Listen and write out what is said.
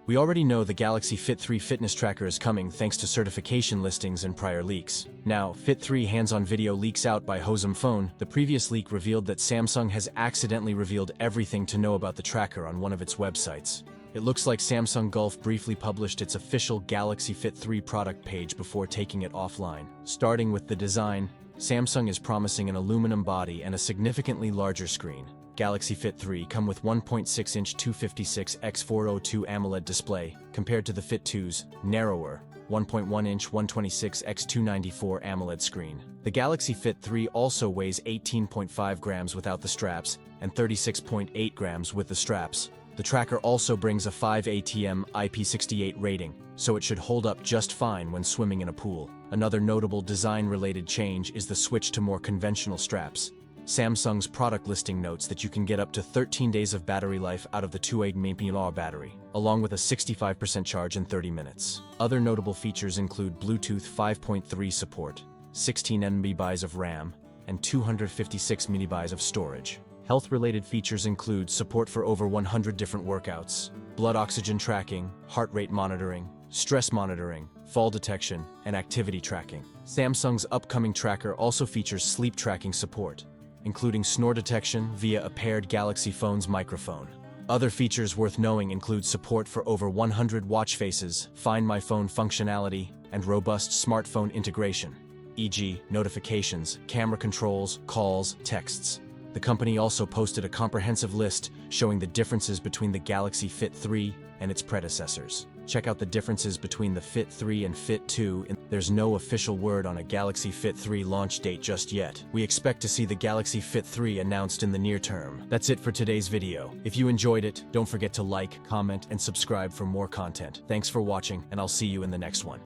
We already know the Galaxy Fit 3 fitness tracker is coming thanks to certification listings and prior leaks. Now, Fit 3 hands-on video leaks out by Hosum Phone. The previous leak revealed that Samsung has accidentally revealed everything to know about the tracker on one of its websites. It looks like Samsung Gulf briefly published its official Galaxy Fit 3 product page before taking it offline. Starting with the design, Samsung is promising an aluminum body and a significantly larger screen. Galaxy Fit 3 come with 1.6-inch 256x402 AMOLED display, compared to the Fit 2's narrower 1.1-inch 126x294 AMOLED screen. The Galaxy Fit 3 also weighs 18.5 grams without the straps and 36.8 grams with the straps. The tracker also brings a 5 ATM IP68 rating, so it should hold up just fine when swimming in a pool. Another notable design-related change is the switch to more conventional straps. Samsung's product listing notes that you can get up to 13 days of battery life out of the 2.8 battery, along with a 65% charge in 30 minutes. Other notable features include Bluetooth 5.3 support, 16 MB of RAM, and 256 MB of storage. Health-related features include support for over 100 different workouts, blood oxygen tracking, heart rate monitoring, stress monitoring, fall detection, and activity tracking. Samsung's upcoming tracker also features sleep tracking support, including snore detection via a paired Galaxy phone's microphone. Other features worth knowing include support for over 100 watch faces, Find My Phone functionality, and robust smartphone integration, e.g., notifications, camera controls, calls, texts. The company also posted a comprehensive list showing the differences between the Galaxy Fit 3 and its predecessors. Check out the differences between the Fit 3 and Fit 2. There's no official word on a Galaxy Fit 3 launch date just yet. We expect to see the Galaxy Fit 3 announced in the near term. That's it for today's video. If you enjoyed it, don't forget to like, comment, and subscribe for more content. Thanks for watching, and I'll see you in the next one.